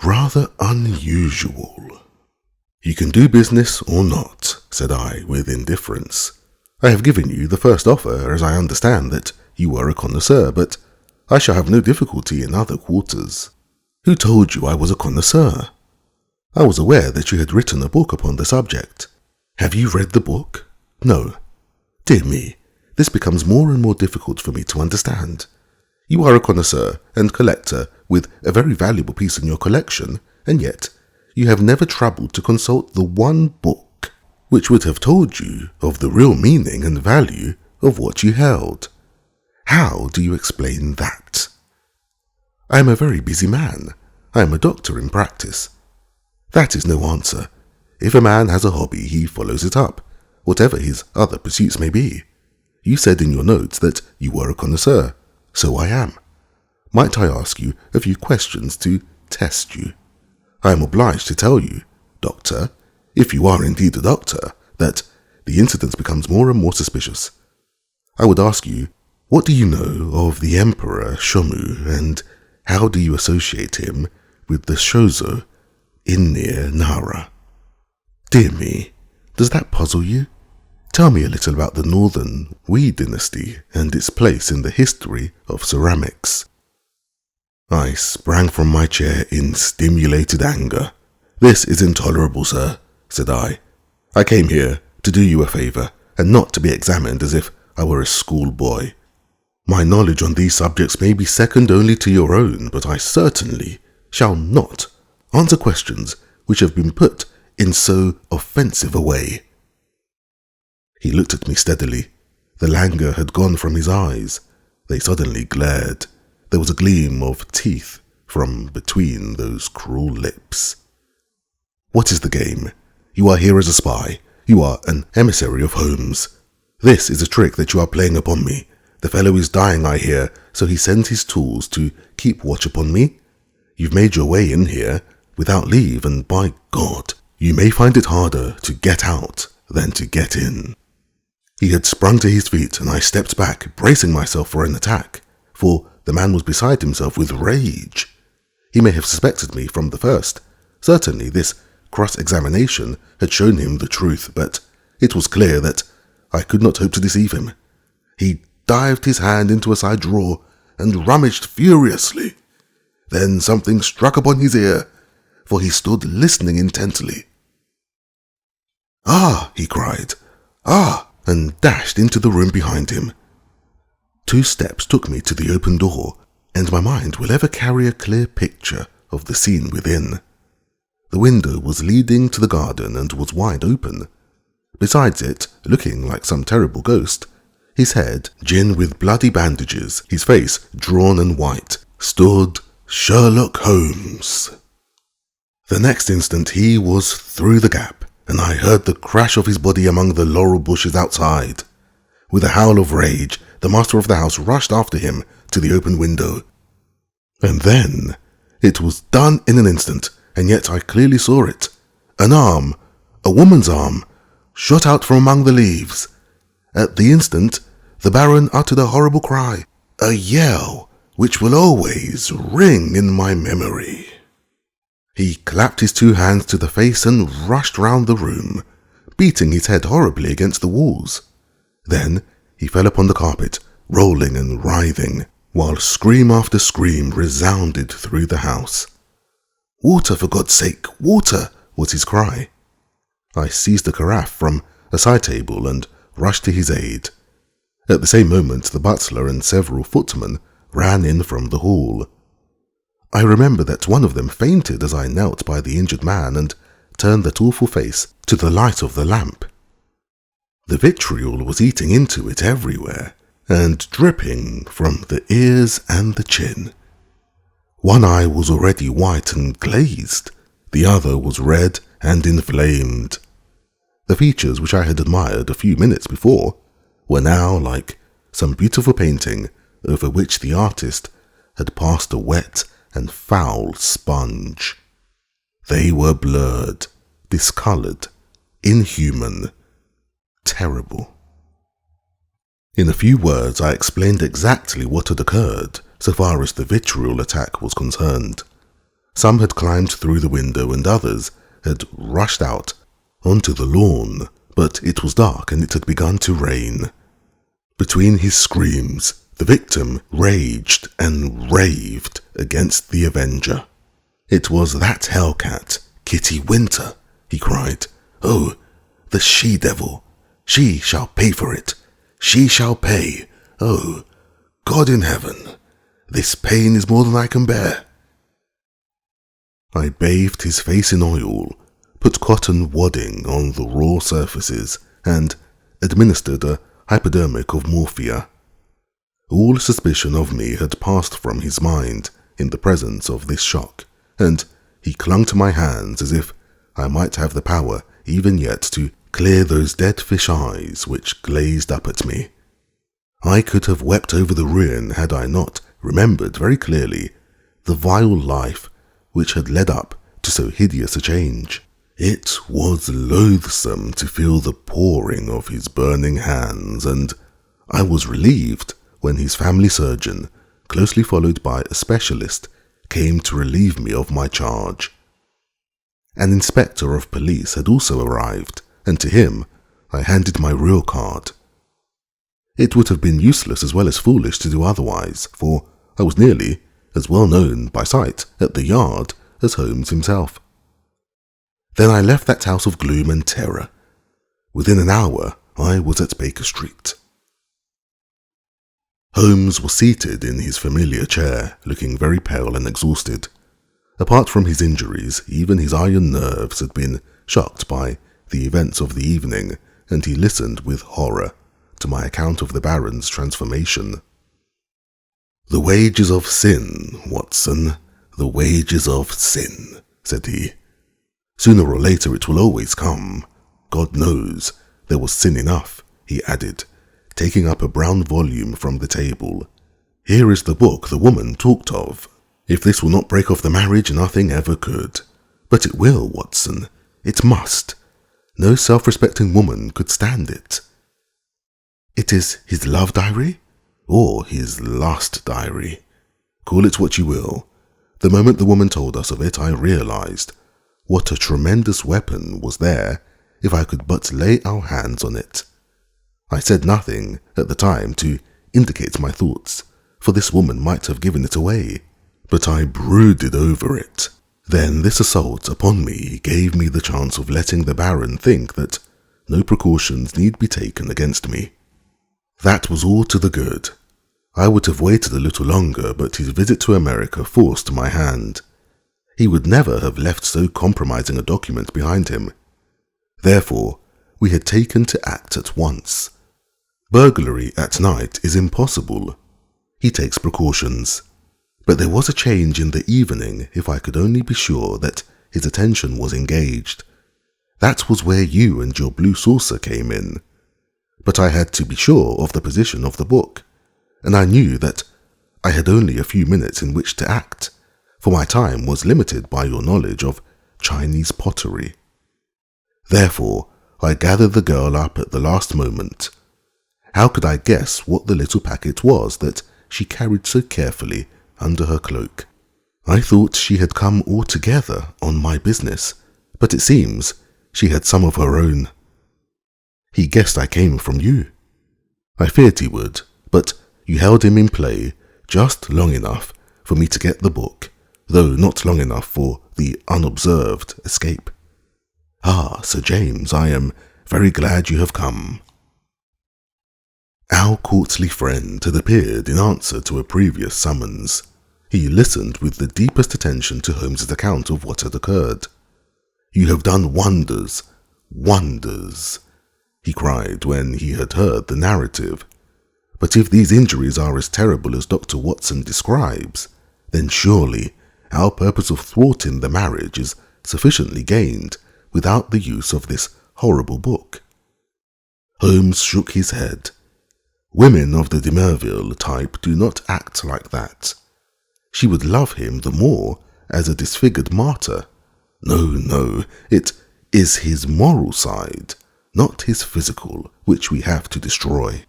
rather unusual." "You can do business or not," said I with indifference. "I have given you the first offer as I understand that you were a connoisseur, but I shall have no difficulty in other quarters." "Who told you I was a connoisseur?" "I was aware that you had written a book upon the subject." "Have you read the book?" "No." "Dear me, this becomes more and more difficult for me to understand. You are a connoisseur and collector with a very valuable piece in your collection, and yet you have never troubled to consult the one book which would have told you of the real meaning and value of what you held. How do you explain that?" "I am a very busy man. I am a doctor in practice." "That is no answer. If a man has a hobby, he follows it up, whatever his other pursuits may be. You said in your notes that you were a connoisseur. So I am. Might I ask you a few questions to test you? I am obliged to tell you, doctor, if you are indeed a doctor, that the incident becomes more and more suspicious. I would ask you, what do you know of the Emperor Shomu, and how do you associate him with the Shozo in near Nara?" "Dear me, does that puzzle you? Tell me a little about the Northern Wei dynasty and its place in the history of ceramics." I sprang from my chair in stimulated anger. "This is intolerable, sir," said I. "I came here to do you a favour, and not to be examined as if I were a schoolboy. My knowledge on these subjects may be second only to your own, but I certainly shall not answer questions which have been put in so offensive a way." He looked at me steadily. The languor had gone from his eyes. They suddenly glared. There was a gleam of teeth from between those cruel lips. "What is the game? You are here as a spy. You are an emissary of Holmes. This is a trick that you are playing upon me. The fellow is dying, I hear, so he sends his tools to keep watch upon me. You've made your way in here without leave, and by God, you may find it harder to get out than to get in." He had sprung to his feet, and I stepped back, bracing myself for an attack, for the man was beside himself with rage. He may have suspected me from the first. Certainly this cross-examination had shown him the truth, but it was clear that I could not hope to deceive him. He dived his hand into a side drawer and rummaged furiously. Then something struck upon his ear, for he stood listening intently. "Ah," he cried, "Ah!" and dashed into the room behind him. 2 steps took me to the open door, and my mind will ever carry a clear picture of the scene within. The window was leading to the garden and was wide open. Besides it, looking like some terrible ghost, his head gin with bloody bandages, his face drawn and white, stood Sherlock Holmes. The next instant he was through the gap, and I heard the crash of his body among the laurel bushes outside. With a howl of rage, the master of the house rushed after him to the open window. And then it was done in an instant, and yet I clearly saw it. An arm, a woman's arm, shot out from among the leaves. At the instant, the Baron uttered a horrible cry, a yell which will always ring in my memory. He clapped his 2 hands to the face and rushed round the room, beating his head horribly against the walls. Then he fell upon the carpet, rolling and writhing, while scream after scream resounded through the house. "Water, for God's sake, water!" was his cry. I seized a carafe from a side table and rushed to his aid. At the same moment, the butler and several footmen ran in from the hall. I remember that one of them fainted as I knelt by the injured man and turned that awful face to the light of the lamp. The vitriol was eating into it everywhere, and dripping from the ears and the chin. One eye was already white and glazed, the other was red and inflamed. The features which I had admired a few minutes before were now like some beautiful painting over which the artist had passed a wet and foul sponge. They were blurred, discoloured, inhuman, terrible. In a few words I explained exactly what had occurred so far as the vitriol attack was concerned. Some had climbed through the window and others had rushed out onto the lawn, but it was dark and it had begun to rain. Between his screams, the victim raged and raved against the avenger. "It was that hellcat, Kitty Winter," he cried. "Oh, the she-devil! She shall pay for it! She shall pay! Oh, God in heaven! This pain is more than I can bear!" I bathed his face in oil, put cotton wadding on the raw surfaces, and administered a hypodermic of morphia. All suspicion of me had passed from his mind in the presence of this shock, and he clung to my hands as if I might have the power even yet to clear those dead fish eyes which glazed up at me. I could have wept over the ruin had I not remembered very clearly the vile life which had led up to so hideous a change. It was loathsome to feel the pouring of his burning hands, and I was relieved when his family surgeon, closely followed by a specialist, came to relieve me of my charge. An inspector of police had also arrived, and to him I handed my real card. It would have been useless as well as foolish to do otherwise, for I was nearly as well known by sight at the Yard as Holmes himself. Then I left that house of gloom and terror. Within an hour I was at Baker Street. Holmes was seated in his familiar chair, looking very pale and exhausted. Apart from his injuries, even his iron nerves had been shocked by the events of the evening, and he listened with horror to my account of the Baron's transformation. "The wages of sin, Watson, the wages of sin," said he. "Sooner or later it will always come. God knows there was sin enough," he added, taking up a brown volume from the table. "Here is the book the woman talked of. If this will not break off the marriage, nothing ever could. But it will, Watson. It must. No self-respecting woman could stand it." "It is his love diary? Or his lust diary? Call it what you will. The moment the woman told us of it, I realized what a tremendous weapon was there if I could but lay our hands on it. I said nothing at the time to indicate my thoughts, for this woman might have given it away, but I brooded over it. Then this assault upon me gave me the chance of letting the Baron think that no precautions need be taken against me. That was all to the good. I would have waited a little longer, but his visit to America forced my hand. He would never have left so compromising a document behind him. Therefore, we had taken to act at once. Burglary at night is impossible. He takes precautions. But there was a change in the evening if I could only be sure that his attention was engaged. That was where you and your blue saucer came in. But I had to be sure of the position of the book, and I knew that I had only a few minutes in which to act, for my time was limited by your knowledge of Chinese pottery. Therefore, I gathered the girl up at the last moment. How could I guess what the little packet was that she carried so carefully under her cloak? I thought she had come altogether on my business, but it seems she had some of her own. He guessed I came from you. I feared he would, but you held him in play just long enough for me to get the book, though not long enough for the unobserved escape. Ah, Sir James, I am very glad you have come. Our courtly friend had appeared in answer to a previous summons. He listened with the deepest attention to Holmes's account of what had occurred. "You have done wonders, wonders," he cried when he had heard the narrative. "But if these injuries are as terrible as Dr. Watson describes, then surely our purpose of thwarting the marriage is sufficiently gained without the use of this horrible book." Holmes shook his head. Women of the de Merville type do not act like that. She would love him the more as a disfigured martyr. No, it is his moral side, not his physical, which we have to destroy.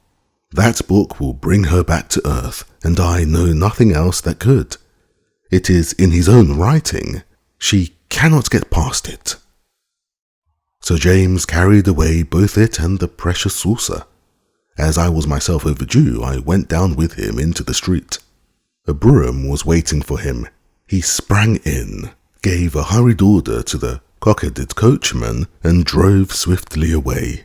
That book will bring her back to earth, and I know nothing else that could. It is in his own writing. She cannot get past it. Sir James carried away both it and the precious saucer. As I was myself overdue, I went down with him into the street. A brougham was waiting for him. He sprang in, gave a hurried order to the cock-headed coachman, and drove swiftly away.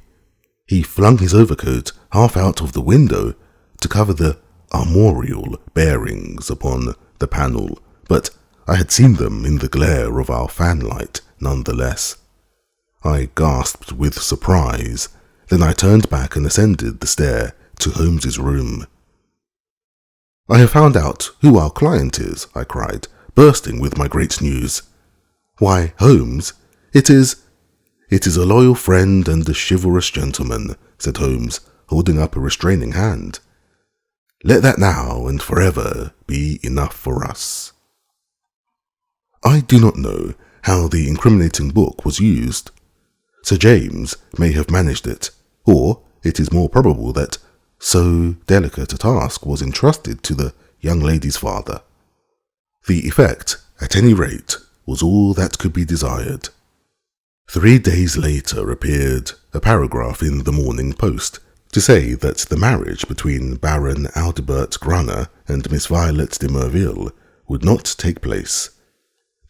He flung his overcoat half out of the window to cover the armorial bearings upon the panel, but I had seen them in the glare of our fanlight nonetheless. I gasped with surprise. Then I turned back and ascended the stair to Holmes's room. "I have found out who our client is," I cried, bursting with my great news. "Why, Holmes, it is a loyal friend and a chivalrous gentleman," said Holmes, holding up a restraining hand. "Let that now and forever be enough for us." I do not know how the incriminating book was used. Sir James may have managed it, or it is more probable that so delicate a task was entrusted to the young lady's father. The effect, at any rate, was all that could be desired. 3 days later appeared a paragraph in the Morning Post to say that the marriage between Baron Adelbert Gruner and Miss Violet de Merville would not take place.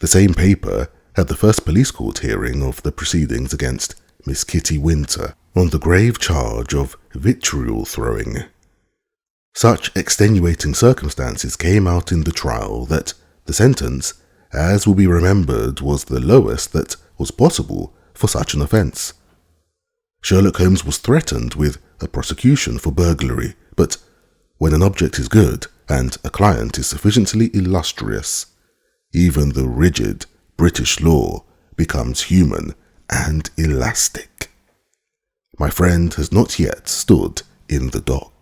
The same paper had the first police court hearing of the proceedings against Miss Kitty Winter on the grave charge of vitriol throwing. Such extenuating circumstances came out in the trial that the sentence, as will be remembered, was the lowest that was possible for such an offence. Sherlock Holmes was threatened with a prosecution for burglary, but when an object is good and a client is sufficiently illustrious, even the rigid British law becomes human and elastic. My friend has not yet stood in the dock.